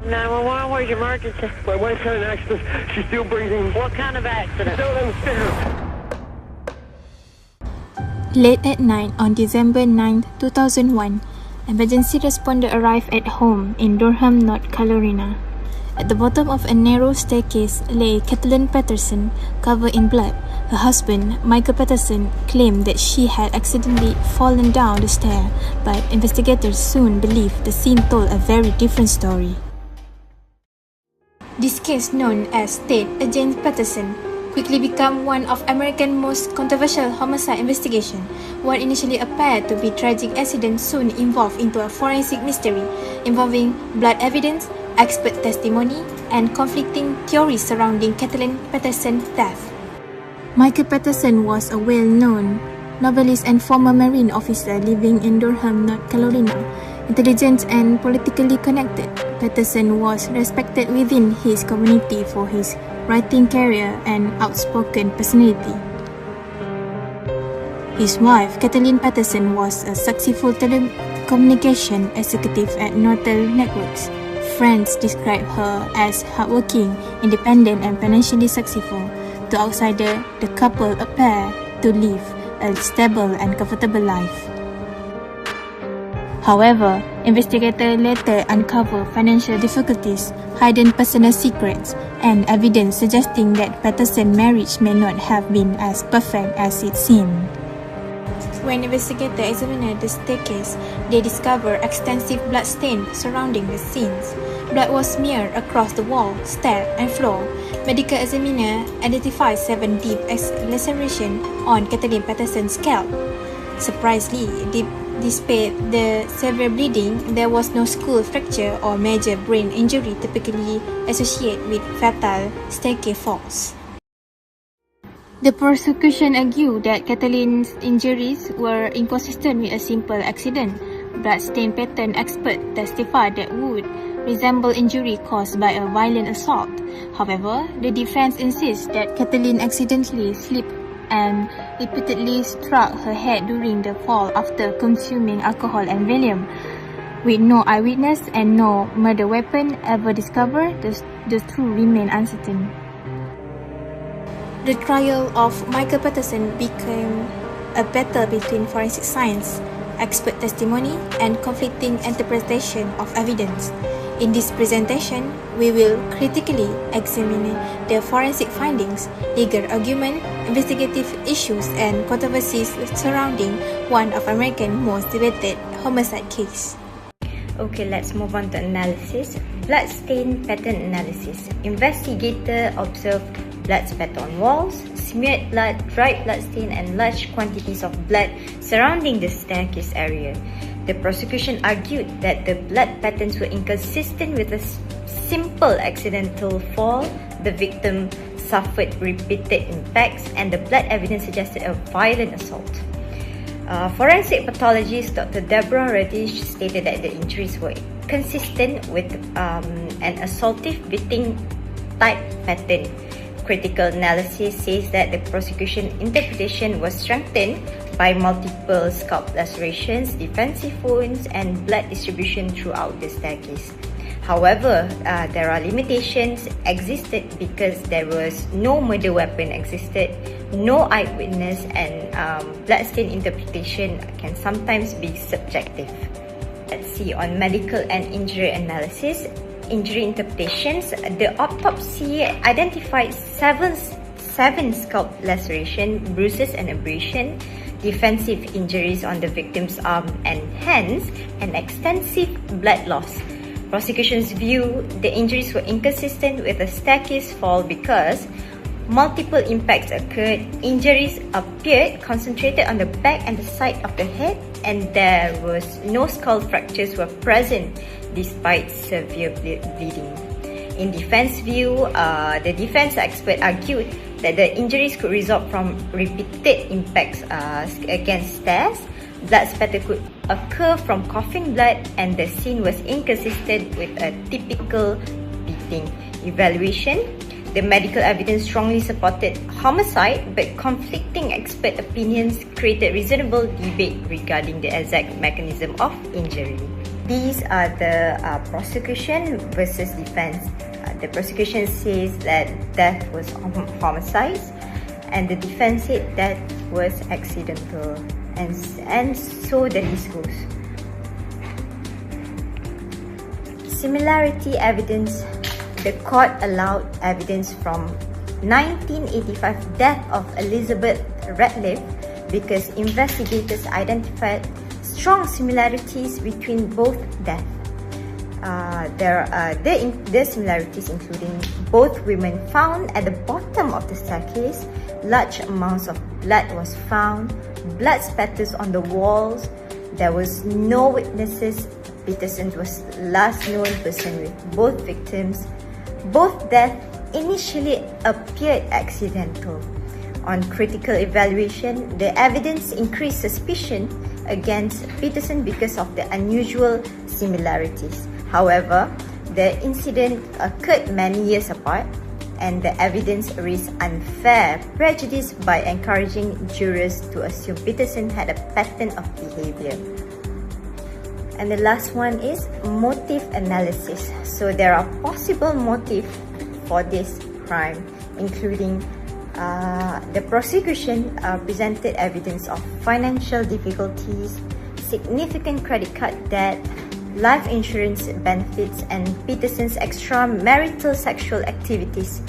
911, where's your emergency? My wife had an accident. She's still breathing. What kind of accident? Down on the stairs. Late at night on December 9, 2001, emergency responder arrived at home in Durham, North Carolina. At the bottom of a narrow staircase lay Kathleen Peterson, covered in blood. Her husband, Michael Peterson, claimed that she had accidentally fallen down the stair, but investigators soon believed the scene told a very different story. This case, known as State Agent Peterson, quickly became one of America's most controversial homicide investigations. What initially appeared to be tragic accident soon evolved into a forensic mystery involving blood evidence, expert testimony, and conflicting theories surrounding Kathleen Peterson's death. Michael Peterson was a well-known novelist and former Marine officer living in Durham, North Carolina. Intelligent and politically connected, Peterson was respected within his community for his writing career and outspoken personality. His wife, Kathleen Peterson, was a successful telecommunication executive at Nortel Networks. Friends described her as hardworking, independent, and financially successful. To outsiders, the couple appeared to live a stable and comfortable life. However, investigators later uncovered financial difficulties, hidden personal secrets, and evidence suggesting that Peterson's marriage may not have been as perfect as it seemed. When investigators examined the staircase, they discovered extensive blood stains surrounding the scenes. Blood was smeared across the wall, stair, and floor. Medical examiner identified 7 deep lacerations on Kathleen Peterson's scalp. Surprisingly, despite the severe bleeding, there was no skull fracture or major brain injury typically associated with fatal staircase falls. The prosecution argued that Kathleen's injuries were inconsistent with a simple accident. Bloodstain pattern experts testified that would resemble injury caused by a violent assault. However, the defense insists that Kathleen accidentally slipped and repeatedly struck her head during the fall after consuming alcohol and Valium. With no eyewitness and no murder weapon ever discovered, the truth remains uncertain. The trial of Michael Peterson became a battle between forensic science, expert testimony, and conflicting interpretation of evidence. In this presentation, we will critically examine the forensic findings, legal argument, investigative issues, and controversies surrounding one of America's most debated homicide cases. Okay, let's move on to analysis. Bloodstain pattern analysis. Investigator observed blood spatter on walls, smeared blood, dried bloodstain, and large quantities of blood surrounding the staircase area. The prosecution argued that the blood patterns were inconsistent with a simple accidental fall. The victim suffered repeated impacts, and the blood evidence suggested a violent assault. Forensic pathologist Dr. Deborah Radish stated that the injuries were consistent with an assaultive beating type pattern. Critical analysis says that the prosecution interpretation was strengthened by multiple scalp lacerations, defensive wounds, and blood distribution throughout the staircase. However, there are limitations existed because there was no murder weapon existed, no eyewitness, and bloodstain interpretation can sometimes be subjective. Let's see on medical and injury analysis. Injury interpretations. The autopsy identified seven scalp laceration, bruises and abrasion, defensive injuries on the victim's arm and hands, and extensive blood loss. Prosecution's view, the injuries were inconsistent with a staircase fall because multiple impacts occurred. Injuries appeared concentrated on the back and the side of the head, and there was no skull fractures were present despite severe bleeding. In defense view, the defense expert argued that the injuries could result from repeated impacts against stairs. Blood spatter could occur from coughing blood, and the scene was inconsistent with a typical beating. Evaluation. The medical evidence strongly supported homicide, but conflicting expert opinions created reasonable debate regarding the exact mechanism of injury. These are the prosecution versus defense. The prosecution says that death was homicide, and the defense said that was accidental, and so the list goes. Similarity evidence. The court allowed evidence from 1985 death of Elizabeth Ratliff because investigators identified strong similarities between both deaths. The similarities including both women found at the bottom of the staircase, large amounts of blood was found, blood spatters on the walls, there was no witnesses. Peterson was the last known person with both victims. Both deaths initially appeared accidental. On critical evaluation, the evidence increased suspicion against Peterson because of the unusual similarities. However, the incident occurred many years apart, and the evidence raised unfair prejudice by encouraging jurors to assume Peterson had a pattern of behavior. And the last one is motive analysis. So there are possible motives for this crime, including the prosecution presented evidence of financial difficulties, significant credit card debt, life insurance benefits, and Peterson's extramarital sexual activities.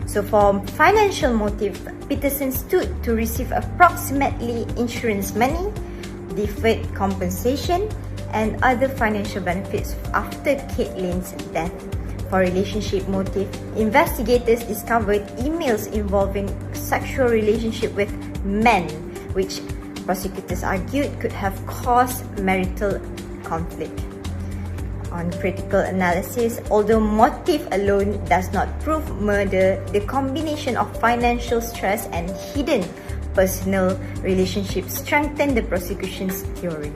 So for financial motive, Peterson stood to receive approximately insurance money, deferred compensation, and other financial benefits after Caitlin's death. For relationship motive, investigators discovered emails involving sexual relationship with men, which prosecutors argued could have caused marital conflict. On critical analysis, although motive alone does not prove murder, the combination of financial stress and hidden personal relationships strengthened the prosecution's theory.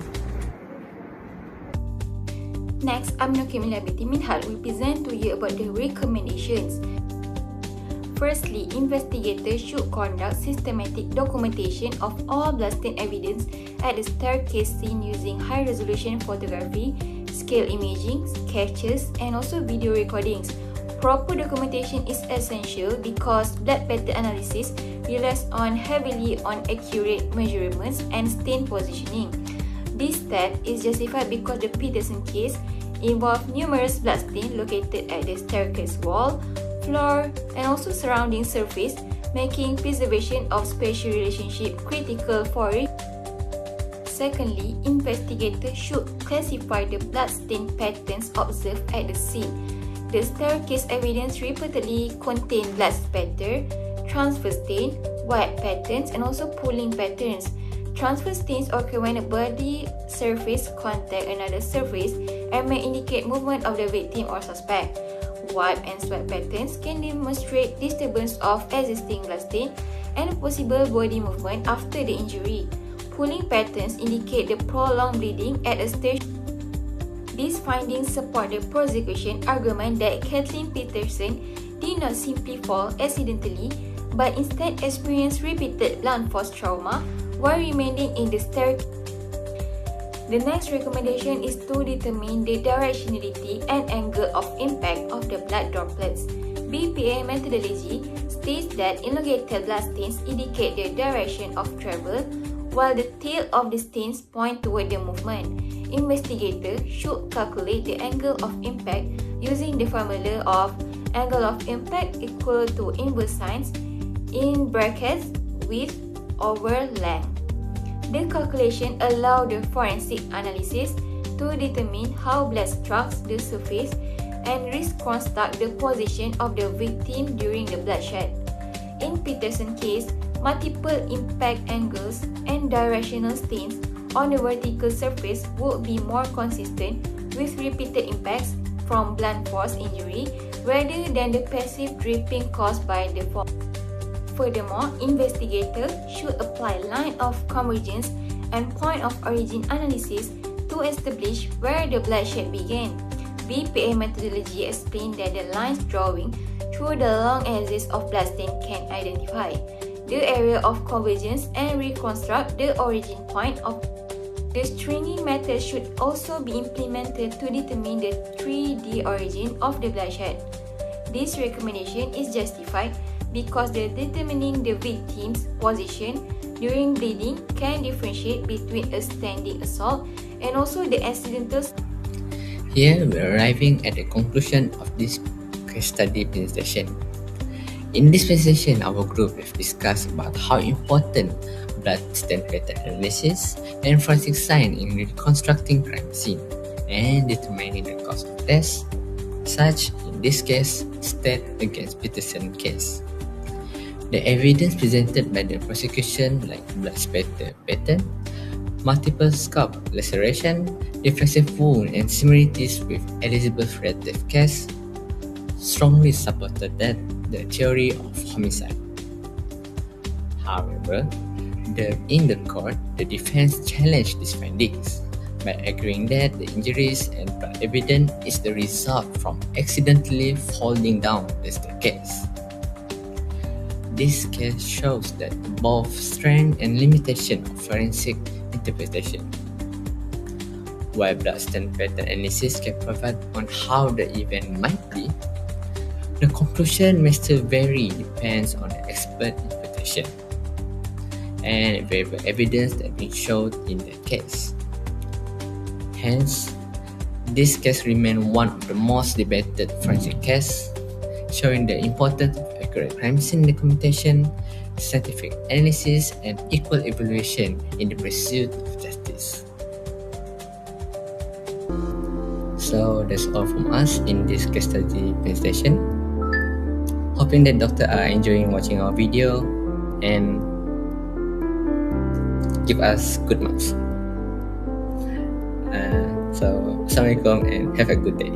Next, UMNO Criminality Minhal will present to you about the recommendations. Firstly, investigators should conduct systematic documentation of all bloodstain evidence at the staircase scene using high-resolution photography, scale imaging, sketches, and also video recordings. Proper documentation is essential because blood pattern analysis relies heavily on accurate measurements and stain positioning. This step is justified because the Peterson case involved numerous bloodstains located at the staircase wall, floor, and also surrounding surface, making preservation of spatial relationship critical for it. Secondly, investigators should classify the bloodstain patterns observed at the scene. The staircase evidence repeatedly contained blood spatter, transfer stain, white patterns, and also pooling patterns. Transfer stains occur when a body surface contact another surface and may indicate movement of the victim or suspect. Wipe and sweat patterns can demonstrate disturbance of existing bloodstain and possible body movement after the injury. Pooling patterns indicate the prolonged bleeding at a stage. These findings support the prosecution argument that Caitlin Peterson did not simply fall accidentally, but instead experienced repeated blunt force trauma while remaining in the staircase. The next recommendation is to determine the directionality and angle of impact of the blood droplets. BPA methodology states that elongated blood stains indicate the direction of travel, while the tail of the stains point toward the movement. Investigators should calculate the angle of impact using the formula of angle of impact equal to inverse sines in brackets width over length. The calculation allows the forensic analysis to determine how blood struck the surface and reconstruct the position of the victim during the bloodshed. In Peterson case, multiple impact angles and directional stains on the vertical surface would be more consistent with repeated impacts from blunt force injury rather than the passive dripping caused by the fall. Furthermore, investigators should apply line of convergence and point of origin analysis to establish where the bloodshed began. BPA methodology explains that the lines drawing through the long axis of bloodstain can identify the area of convergence and reconstruct the origin point of The stringing method should also be implemented to determine the 3D origin of the bloodshed. This recommendation is justified because determining the victim's position during bleeding can differentiate between a standing assault and also the accidental. Here we are arriving at the conclusion of this case study presentation. In this presentation, our group have discussed about how important bloodstain pattern analysis and forensic science in reconstructing crime scene and determining the cause of death, such in this case, State against Peterson case. The evidence presented by the prosecution, like blood spatter pattern, multiple scalp laceration, defensive wound, and similarities with Elizabeth Redcliffe case, strongly supported that the theory of homicide. However, in the court, the defense challenged these findings by arguing that the injuries and blood evidence is the result from accidentally falling down the staircase. This case shows that both strength and limitation of forensic interpretation. While bloodstain pattern analysis can provide on how the event might be, the conclusion may still vary depends on the expert interpretation and available evidence that been shown in the case. Hence, this case remains one of the most debated forensic cases, showing the importance of accurate crime scene documentation, scientific analysis, and equal evaluation in the pursuit of justice. So that's all from us in this case study presentation. Hoping that doctors are enjoying watching our video and give us good marks. So, Assalamualaikum and have a good day.